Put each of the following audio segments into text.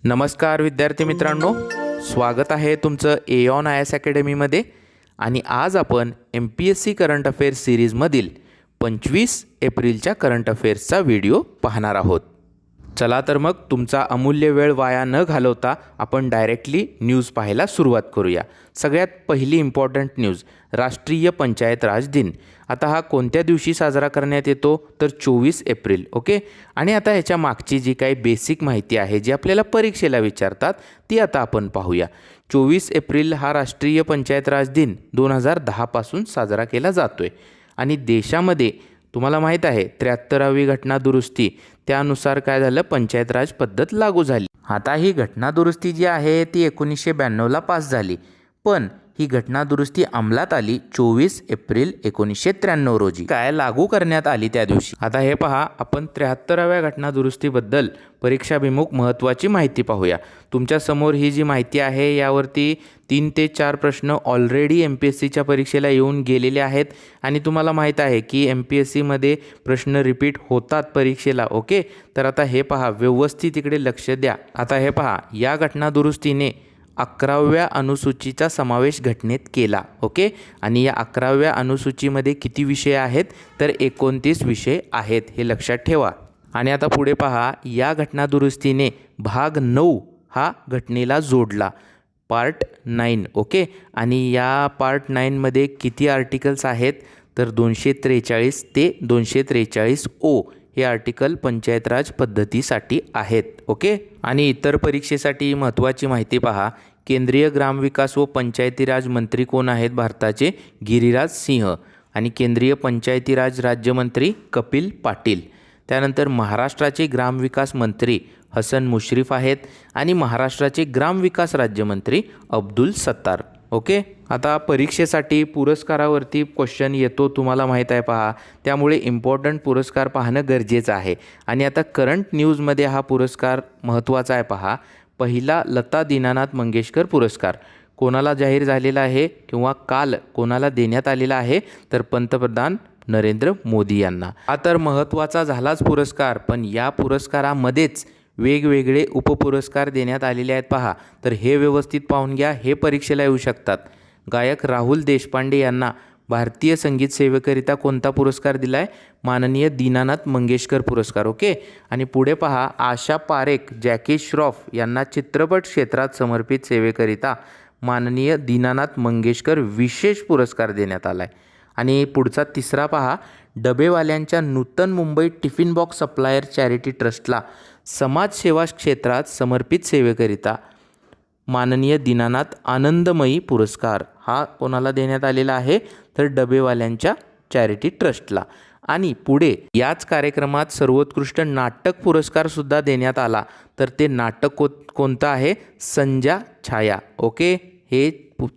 नमस्कार विद्यार्थी मित्रांनो, स्वागत आहे तुमचं एऑन आय एस अकॅडमीमध्ये. आणि आज आपण MPSC करंट अफेअर्स सिरीजमधील 25 एप्रिलच्या करंट अफेअर्सचा व्हिडिओ पाहणार आहोत. चला तर मग तुमचा अमूल्य वेळ वाया न घालवता आपण डायरेक्टली न्यूज पाहायला सुरुवात करूया. सगळ्यात पहिली इम्पॉर्टंट न्यूज, राष्ट्रीय पंचायत राज दिन. आता हा कोणत्या दिवशी साजरा करण्यात येतो तर 24 एप्रिल. ओके. आणि आता ह्याच्या मागची जी काही बेसिक माहिती आहे जी आपल्याला परीक्षेला विचारतात ती आता आपण पाहूया. 24 एप्रिल हा राष्ट्रीय पंचायत राज दिन 2010 पासून साजरा केला जातोय. आणि देशामध्ये तुम्हाला माहीत आहे 73वी घटना दुरुस्ती, त्यानुसार काय झालं, पंचायत राज पद्धत लागू झाली. आता ही घटना दुरुस्ती जी आहे ती 1992ला पास झाली, पण ही घटना दुरुस्ती अंमलात आली 24 एप्रिल 1993 रोजी. काय लागू करण्यात आली त्या दिवशी. आता हे पहा, आपण 73व्या घटना दुरुस्तीबद्दल परीक्षाभिमुख महत्त्वाची माहिती पाहूया. तुमच्या समोर ही जी माहिती आहे यावरती 3 ते 4 प्रश्न ऑलरेडी MPSCच्या परीक्षेला येऊन गेलेले आहेत. आणि तुम्हाला माहीत आहे की MPSCमध्ये प्रश्न रिपीट होतात परीक्षेला. ओके. तर आता हे पहा, व्यवस्थित इकडे लक्ष द्या. आता हे पहा, या घटना दुरुस्तीने 11व्या अनुसूचीचा समावेश घटनेत केला. ओके. आणि या 11व्या अनुसूचीमध्ये किती विषय आहेत तर 29 विषय आहेत, हे लक्षात ठेवा. आणि आता पुढे पहा, या घटना दुरुस्तीने भाग 9 हा घटनेला जोडला, पार्ट 9. ओके. आणि या पार्ट 9मध्ये किती आर्टिकल्स आहेत तर 243 ते 243 ओ हे आर्टिकल पंचायत राज पद्धतीसाठी आहेत. ओके. आणि इतर परीक्षेसाठी महत्त्वाची माहिती पहा, केंद्रीय ग्रामविकास व पंचायती राज मंत्री कोण आहेत भारताचे, गिरिराज सिंह. आणि केंद्रीय पंचायती राज राज्यमंत्री कपिल पाटील. त्यानंतर महाराष्ट्राचे ग्रामविकास मंत्री हसन मुश्रीफ आहेत. आणि महाराष्ट्राचे ग्रामविकास राज्यमंत्री अब्दुल सत्तार. ओके. आता परीक्षेसाठी पुरस्कारावरती क्वेश्चन येतो, तुम्हाला माहीत आहे पहा, त्यामुळे इम्पॉर्टंट पुरस्कार पाहणं गरजेचं आहे. आणि आता करंट न्यूजमध्ये हा पुरस्कार महत्त्वाचा आहे पहा. पहिला लता दीनानाथ मंगेशकर पुरस्कार कोणाला जाहीर झालेला आहे किंवा काल कोणाला देण्यात आलेला आहे तर पंतप्रधान नरेंद्र मोदी यांना. हा तर महत्त्वाचा झालाच पुरस्कार, पण या पुरस्कारामध्येच वेगवेगळे उपपुरस्कार देण्यात आलेले आहेत पहा. तर हे व्यवस्थित पाहून घ्या, हे परीक्षेला येऊ शकतात. गायक राहुल देशपांडे यांना भारतीय संगीत सेवेकरिता कोणता पुरस्कार दिला आहे, माननीय दीनानाथ मंगेशकर पुरस्कार. ओके. आणि पुढे पहा, आशा पारेख, जॅकी श्रॉफ यांना चित्रपट क्षेत्रात समर्पित सेवेकरिता माननीय दीनानाथ मंगेशकर विशेष पुरस्कार देण्यात आला आहे. आणि पुढचा तिसरा पहा, डबेवाल्यांच्या नूतन Mumbai tiffin box supplier charity ट्रस्टला समाजसेवा क्षेत्रात समर्पित सेवेकरिता माननीय दीनानाथ आनंदमयी पुरस्कार हा कोणाला देण्यात आलेला आहे तर डबेवाल्यांच्या चॅरिटी ट्रस्टला. आणि पुढे याच कार्यक्रमात सर्वोत्कृष्ट नाटक पुरस्कारसुद्धा देण्यात आला, तर ते नाटक कोणतं आहे, संजा छाया. ओके. हे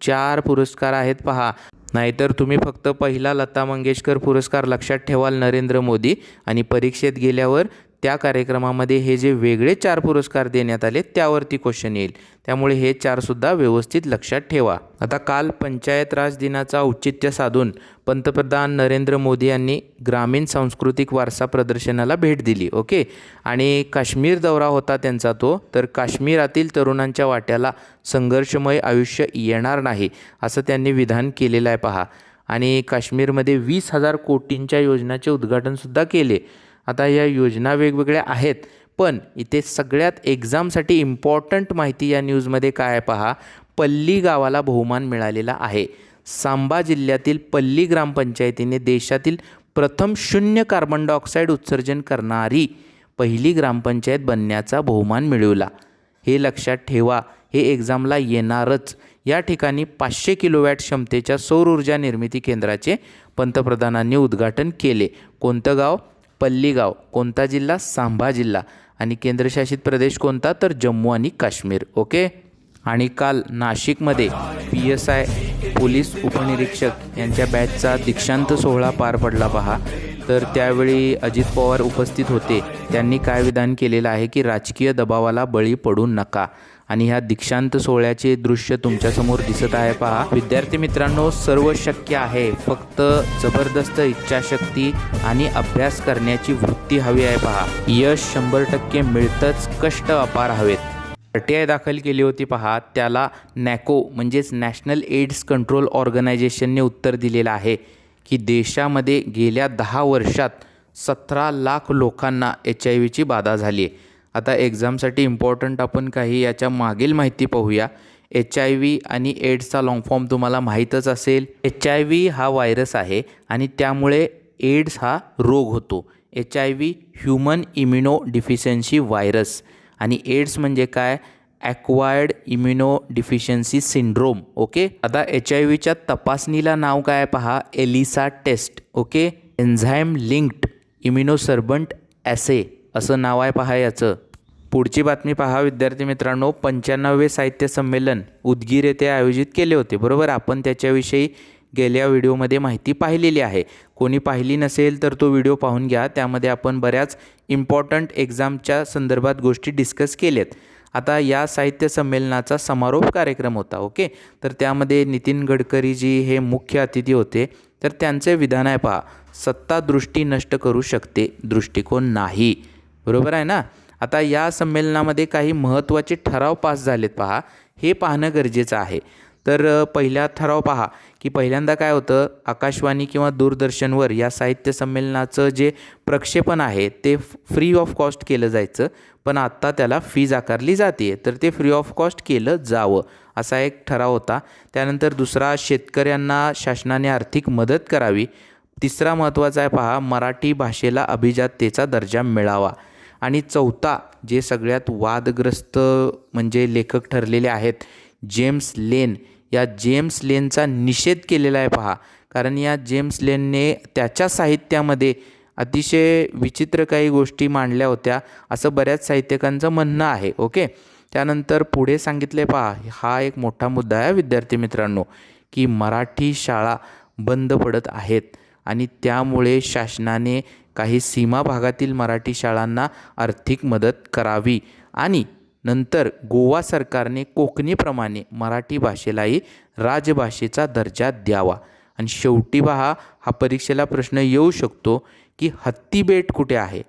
4 पुरस्कार आहेत पहा. नाहीतर तुम्ही फक्त पहिला लता मंगेशकर पुरस्कार लक्षात ठेवाल नरेंद्र मोदी, आणि परीक्षेत गेल्यावर त्या कार्यक्रमामध्ये हे जे वेगळे 4 पुरस्कार देण्यात आले त्यावरती क्वेश्चन येईल. त्यामुळे हे 4 सुद्धा व्यवस्थित लक्षात ठेवा. आता काल पंचायत राज दिनाचा औचित्य साधून पंतप्रधान नरेंद्र मोदी यांनी ग्रामीण सांस्कृतिक वारसा प्रदर्शनाला भेट दिली. ओके. आणि काश्मीर दौरा होता त्यांचा तो, तर काश्मीरातील तरुणांच्या वाट्याला संघर्षमय आयुष्य येणार नाही असं त्यांनी विधान केलेलं आहे पहा. आणि काश्मीरमध्ये 20,000 कोटींच्या योजनाचे उद्घाटनसुद्धा केले. आता या योजना वेगवेगळ्या आहेत, पण इथे सगळ्यात एक्झामसाठी इम्पॉर्टंट माहिती या न्यूजमध्ये काय आहे पहा, पल्ली गावाला बहुमान मिळालेला आहे. सांबा जिल्ह्यातील पल्ली ग्रामपंचायतीने देशातील प्रथम 0 कार्बन डायऑक्साईड उत्सर्जन करणारी पहिली ग्रामपंचायत बनण्याचा बहुमान मिळवला. हे लक्षात ठेवा, हे एक्झामला येणारच. या ठिकाणी 500 किलोवॅट क्षमतेच्या सौर ऊर्जा निर्मिती केंद्राचे पंतप्रधानांनी उद्घाटन केले. कोणतं गाव, पल्ली गाव. कोणता जिल्हा, सांबा जिल्हा. आणि केंद्रशासित प्रदेश कोणता तर जम्मू आणि काश्मीर. ओके. आणि काल नाशिकमध्ये PSI पोलीस उपनिरीक्षक यांच्या बॅचचा दीक्षांत सोहळा पार पडला पहा. तर त्यावेळी अजित पवार उपस्थित होते. त्यांनी काय विधान केलेलं आहे की राजकीय दबावाला बळी पडू नका. आणि ह्या दीक्षांत सोहळ्याचे दृश्य तुमच्यासमोर दिसत आहे पहा. विद्यार्थी मित्रांनो, सर्व शक्य आहे, फक्त जबरदस्त इच्छाशक्ती आणि अभ्यास करण्याची वृत्ती हवी आहे पहा. यश 100% मिळतंच, कष्ट अपार हवेत. RTI दाखल केली होती पहा, त्याला नॅको म्हणजेच नॅशनल एड्स कंट्रोल ऑर्गनायझेशनने उत्तर दिलेलं आहे की देशामध्ये गेल्या 10 वर्षात 17 लाख लोकांना HIV बाधा झाली आहे. आता एक्झामसाठी इम्पॉर्टंट आपण काही याच्या मागील माहिती पाहूया. HIV आणि एड्सचा लॉंग फॉर्म तुम्हाला माहीतच असेल. HIV हा व्हायरस आहे आणि त्यामुळे एड्स हा रोग होतो. HIV human immuno deficiency virus आणि एड्स म्हणजे काय, acquired immuno deficiency syndrome. Okay, आता HIVच्या तपासणीला नाव काय पहा, ELISA test. Okay, enzyme linked immunosorbent assay असं नाव आहे पहा याचं. पुढची बातमी पहा विद्यार्थी मित्रांनो, 95वे साहित्य संमेलन उदगीर येथे आयोजित केले होते. बरोबर, आपण त्याच्याविषयी गेल्या व्हिडिओमध्ये माहिती पाहिलेली आहे. कोणी पाहिली नसेल तर तो व्हिडिओ पाहून घ्या. त्यामध्ये आपण बऱ्याच इम्पॉर्टंट एक्झामच्या संदर्भात गोष्टी डिस्कस केल्यात. आता या साहित्य संमेलनाचा समारोप कार्यक्रम होता. ओके, तर त्यामध्ये नितीन गडकरीजी हे मुख्य अतिथी होते. तर त्यांचे विधान आहे पहा, सत्ता दृष्टी नष्ट करू शकते, दृष्टिकोन नाही. बरोबर आहे ना. आता या संमेलनामध्ये काही महत्त्वाचे ठराव पास झालेत पहा, हे पाहणं गरजेचं आहे. तर पहिला ठराव पहा की पहिल्यांदा काय होतं, आकाशवाणी किंवा दूरदर्शनवर या साहित्य संमेलनाचं जे प्रक्षेपण आहे ते फ्री ऑफ कॉस्ट केलं जायचं, पण आत्ता त्याला फीज आकारली जाते. तर ते फ्री ऑफ कॉस्ट केलं जावं असा एक ठराव होता. त्यानंतर दुसरा, शेतकऱ्यांना शासनाने आर्थिक मदत करावी. तिसरा महत्त्वाचा आहे पहा, मराठी भाषेला अभिजाततेचा दर्जा मिळावा. आणि चौथा, जे सगळ्यात वादग्रस्त म्हणजे लेखक ठरलेले आहेत, जेम्स लेन, या जेम्स लेनचा निषेध केलेला आहे पहा. कारण या जेम्स लेनने त्याच्या साहित्यामध्ये अतिशय विचित्र काही गोष्टी मांडल्या होत्या असं बऱ्याच साहित्यिकांचं म्हणणं आहे. ओके, त्यानंतर पुढे सांगितले पहा, हा एक मोठा मुद्दा आहे विद्यार्थी मित्रांनो, की मराठी शाळा बंद पडत आहेत आणि त्यामुळे शासनाने काही सीमा भागातील मराठी शाळांना आर्थिक मदत करावी. आणि नंतर गोवा सरकारने कोकणीप्रमाणे मराठी भाषेलाही राजभाषेचा दर्जा द्यावा. आणि शेवटी पहा, हा परीक्षेला प्रश्न येऊ शकतो की हत्तीबेट कुठे आहे.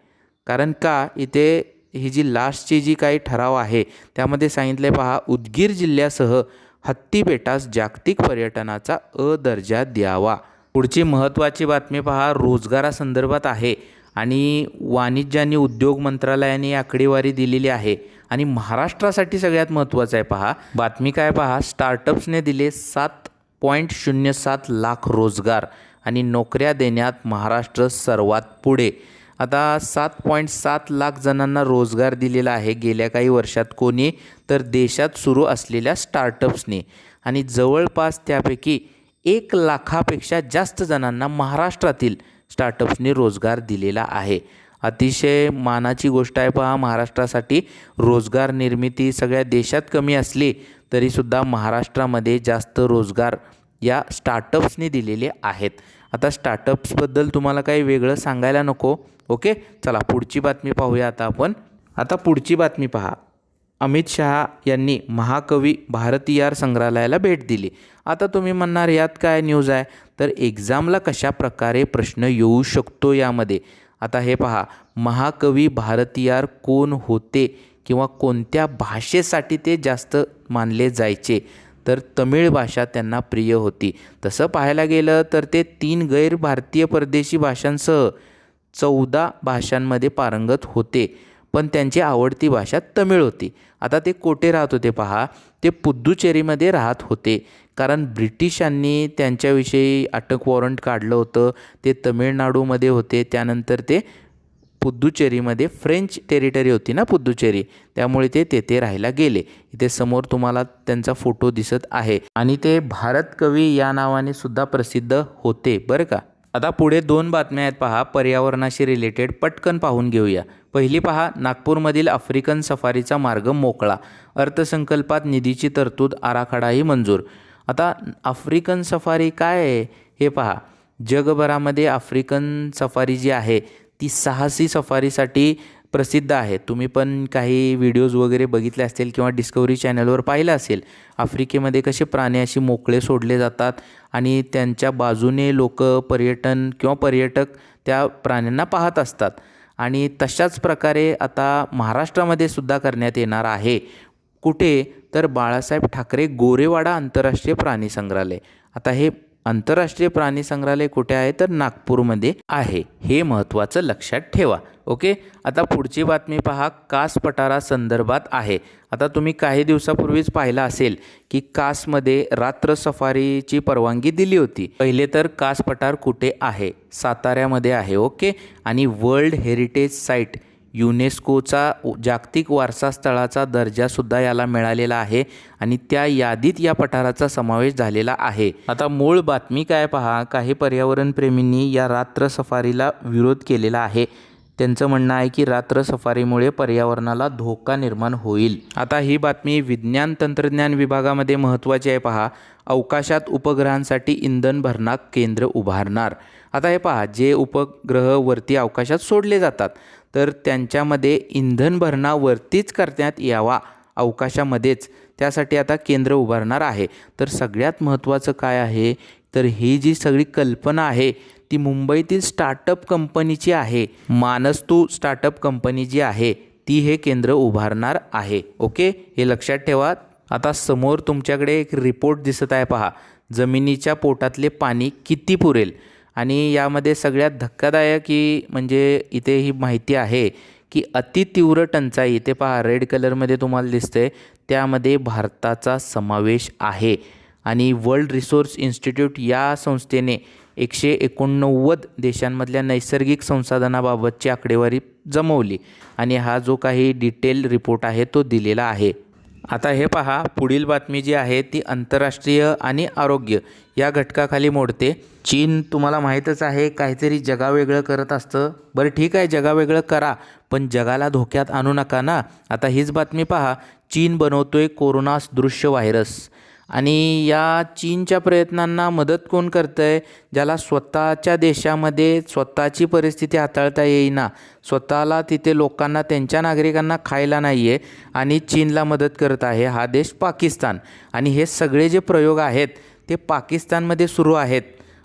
कारण का इथे ही जी लास्टची जी काही ठराव आहे त्यामध्ये सांगितले पहा, उदगीर जिल्ह्यासह हत्तीबेटास जागतिक पर्यटनाचा दर्जा द्यावा. पुढची महत्त्वाची बातमी पहा, रोजगारासंदर्भात आहे आणि वाणिज्य आणि उद्योग मंत्रालयाने आकडेवारी दिलेली आहे आणि महाराष्ट्रासाठी सगळ्यात महत्त्वाचं आहे पहा. बातमी काय पहा, स्टार्टअप्सने दिले 7.07 लाख रोजगार आणि नोकऱ्या देण्यात महाराष्ट्र सर्वात पुढे. आता 7.7 लाख जणांना रोजगार दिलेला आहे गेल्या काही वर्षात. कोणी तर देशात सुरू असलेल्या स्टार्टअप्सने. आणि जवळपास त्यापैकी 1 लाखापेक्षा जास्त जणांना महाराष्ट्रातील स्टार्टअप्सने रोजगार दिलेला आहे. अतिशय मानाची गोष्ट आहे पहा महाराष्ट्रासाठी. रोजगार निर्मिती सगळ्या देशात कमी असली तरीसुद्धा महाराष्ट्रामध्ये जास्त रोजगार या स्टार्टअप्सने दिलेले आहेत. आता स्टार्टअप्सबद्दल तुम्हाला काही वेगळं सांगायला नको. ओके, चला पुढची बातमी पाहूया आता आपण. आता पुढची बातमी पहा, अमित शहा यांनी महाकवी भारतीयार संग्रहालयाला भेट दिली. आता तुम्ही म्हणणार यात काय न्यूज आहे, तर एक्झामला कशा प्रकारे प्रश्न येऊ शकतो यामध्ये. आता हे पहा, महाकवी भारतीयार कोण होते किंवा कोणत्या भाषेसाठी ते जास्त मानले जायचे, तर तमिळ भाषा त्यांना प्रिय होती. तसं पाहायला गेलं तर ते 3 गैर भारतीय परदेशी भाषांसह 14 भाषांमध्ये पारंगत होते, पण त्यांची आवडती भाषा तमिळ होती. आता ते कोठे राहत होते पहा, ते पुद्दुचेरीमध्ये राहत होते. कारण ब्रिटिशांनी त्यांच्याविषयी अटक वॉरंट काढलं होतं. ते तमिळनाडूमध्ये होते. त्यानंतर ते पुद्दुचेरीमध्ये, फ्रेंच टेरिटरी होती ना पुद्दुचेरी, त्यामुळे ते तेथे राहायला गेले. इथे समोर तुम्हाला त्यांचा फोटो दिसत आहे आणि ते भारत कवी या नावाने सुद्धा प्रसिद्ध होते बरं का. आता पुढे 2 बातम्या आहेत पहा, पर्यावरणाशी रिलेटेड, पटकन पाहून घेऊया. पहिली पहा, नागपूरमधील आफ्रिकन सफारीचा मार्ग मोकळा, अर्थसंकल्पात निधीची तरतूद, आराखडाही मंजूर. आता आफ्रिकन सफारी काय आहे हे पहा. जगभरामध्ये आफ्रिकन सफारी जी आहे ती साहसी सफारीसाठी प्रसिद्ध आहे. तुम्ही पण काही व्हिडिओज वगैरे बघितले असतील किंवा डिस्कवरी चॅनलवर पाहिलं असेल. आफ्रिकेमध्ये कसे प्राणी अशी मोकळे सोडले जातात आणि त्यांच्या बाजूने लोक पर्यटक त्या प्राण्यांना पाहत असतात. आणि तशाच प्रकारे आता महाराष्ट्रामध्ये सुद्धा करण्यात येणार आहे. कुठे तर बाळासाहेब ठाकरे गोरेवाडा आंतरराष्ट्रीय प्राणी संग्रहालय. आता हे आंतरराष्ट्रीय प्राणी संग्रहालय कुठे आहे तर नागपूरमध्ये आहे. हे महत्त्वाचं लक्षात ठेवा. ओके. आता पुढची बातमी पहा, कास पठारा संदर्भात आहे. आता तुम्ही काही दिवसापूर्वीच पाहिलं असेल की कासमध्ये रात्र सफारीची परवानगी दिली होती. पहिले तर कास पठार कुठे आहे? साताऱ्यामध्ये आहे. ओके. आणि वर्ल्ड हेरिटेज साईट युनेस्कोचा जागतिक वारसा स्थळाचा दर्जासुद्धा याला मिळालेला आहे आणि त्या यादीत या पठाराचा समावेश झालेला आहे. आता मूळ बातमी काय पहा, काही पर्यावरणप्रेमींनी या रात्र सफारीला विरोध केलेला आहे. त्यांचं म्हणणं आहे की रात्र सफारीमुळे पर्यावरणाला धोका निर्माण होईल. आता ही बातमी विज्ञान तंत्रज्ञान विभागामध्ये महत्त्वाची आहे. पहा, अवकाशात उपग्रहांसाठी इंधन भरणा केंद्र उभारणार. आता हे पहा, जे उपग्रह वरती अवकाशात सोडले जातात तर त्यांच्यामध्ये इंधन भरणा वरतीच करण्यात यावा अवकाशामध्येच, त्यासाठी आता केंद्र उभारणार आहे. तर सगळ्यात महत्त्वाचं काय आहे तर ही जी सगळी कल्पना आहे ती मुंबईतील स्टार्टअप कंपनीची आहे. मानस्तू स्टार्टअप कंपनी जी आहे ती हे केंद्र उभारणार आहे. ओके, हे लक्षात ठेवा. आता समोर तुमच्याकडे एक रिपोर्ट दिसत आहे. पहा, जमिनीच्या पोटातले पाणी किती पुरेल. आणि यामध्ये सगळ्यात धक्कादायक की म्हणजे इथे ही माहिती आहे की अतितीव्र टंचाई, इथे पहा रेड कलरमध्ये तुम्हाला दिसते, त्यामध्ये भारताचा समावेश आहे. आणि वर्ल्ड रिसोर्स इन्स्टिट्यूट या संस्थेने 189 देशांमधल्या नैसर्गिक संसाधनाबाबतची आकडेवारी जमवली आणि हा जो काही डिटेल रिपोर्ट आहे तो दिलेला आहे. आता हे पहा, पुढील बातमी जी आहे ती आंतरराष्ट्रीय आणि आरोग्य या घटकाखाली मोडते. चीन तुम्हाला माहीतच आहे काहीतरी जगावेगळं करत असतं. बरं ठीक आहे, जगावेगळं करा पण जगाला धोक्यात आणू नका ना. आता हीच बातमी पहा, चीन बनवतोय कोरोना दृश्य व्हायरस. आणि या चीनच्या प्रयत्नांना मदत कोण करतं आहे? ज्याला स्वतःच्या देशामध्ये स्वतःची परिस्थिती हाताळता येईना, स्वतःला तिथे लोकांना त्यांच्या नागरिकांना खायला नाही आहे आणि चीनला मदत करत आहे हा देश पाकिस्तान. आणि हे सगळे जे प्रयोग आहेत ते पाकिस्तानमध्ये सुरू आहेत.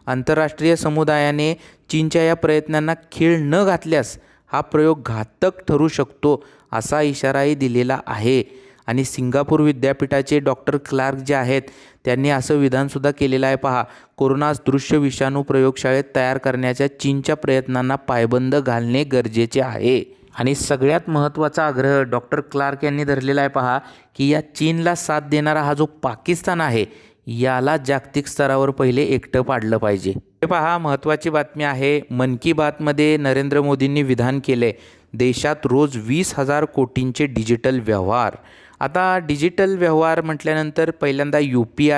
आंतरराष्ट्रीय समुदायाने चीनच्या या प्रयत्नांना खीळ न घातल्यास हा प्रयोग घातक ठरू शकतो असा इशाराही दिलेला आहे. आणि सिंगापूर विद्यापीठाचे डॉक्टर क्लार्क जे आहेत त्यांनी असं विधानसुद्धा केलेलं आहे. पहा, कोरोना दृश्य विषाणू प्रयोगशाळेत तयार करण्याच्या चीनच्या प्रयत्नांना पायबंद घालणे गरजेचे आहे. आणि सगळ्यात महत्त्वाचा आग्रह डॉक्टर क्लार्क यांनी धरलेला आहे. पहा की या चीनला साथ देणारा हा जो पाकिस्तान आहे याला जागतिक स्तरावर पहिले एकटं पाडलं पाहिजे. हे पहा, महत्त्वाची बातमी आहे. मन की बातमध्ये नरेंद्र मोदींनी विधान केले, देशात रोज 20,000 कोटींचे डिजिटल व्यवहार. आता डिजिटल व्यवहार म्हटल्यानंतर पहिल्यांदा यू पी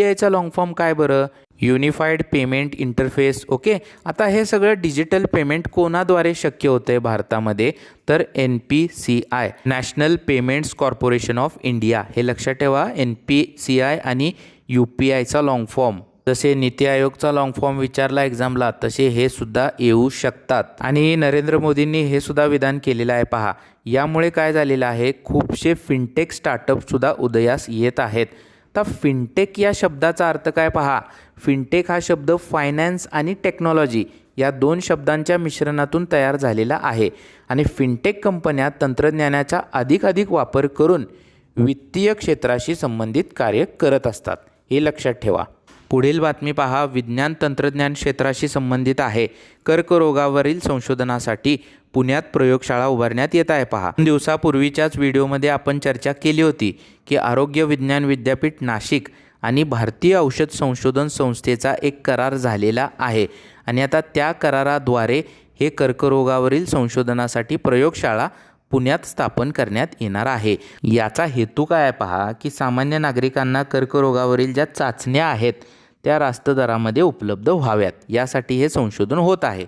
आयचा लॉंग फॉर्म काय बरं? Unified payment interface. ओके. आता हे सगळं डिजिटल पेमेंट कोणाद्वारे शक्य होतं आहे भारतामध्ये तर NPCI, national payments corporation of India. हे लक्षात ठेवा, NPCI आणि UPIचा लॉंग फॉर्म. जसे नीती आयोगचा लॉंग फॉर्म विचारला एक्झामला तसे हे सुद्धा येऊ शकतात. आणि नरेंद्र मोदींनी हे सुद्धा विधान केलेलं आहे. पहा, यामुळे काय झालेलं आहे, खूपसे फिनटेक स्टार्टअपसुद्धा उदयास येत आहेत. तर फिनटेक या शब्दाचा अर्थ काय पहा, फिनटेक हा शब्द फायनान्स आणि टेक्नॉलॉजी या दोन शब्दांच्या मिश्रणातून तयार झालेला आहे. आणि फिनटेक कंपन्या तंत्रज्ञानाचा अधिकाधिक वापर करून वित्तीय क्षेत्राशी संबंधित कार्य करत असतात. हे लक्षात ठेवा. पुढील बातमी पहा, विज्ञान तंत्रज्ञान क्षेत्राशी संबंधित आहे. कर्करोगावरील संशोधनासाठी पुण्यात प्रयोगशाळा उभारण्यात येत आहे. पहा, 2 दिवसापूर्वीच्याच व्हिडिओमध्ये आपण चर्चा केली होती की आरोग्य विज्ञान विद्यापीठ नाशिक आणि भारतीय औषध संशोधन संस्थेचा एक करार झालेला आहे. आणि आता त्या कराराद्वारे हे कर्करोगावरील संशोधनासाठी प्रयोगशाळा पुण्यात स्थापन करण्यात येणार आहे. याचा हेतू काय आहे पहा की सामान्य नागरिकांना कर्करोगावरील ज्या चाचण्या आहेत त्या रास्त दरामध्ये उपलब्ध व्हाव्यात, यासाठी हे संशोधन होत आहे.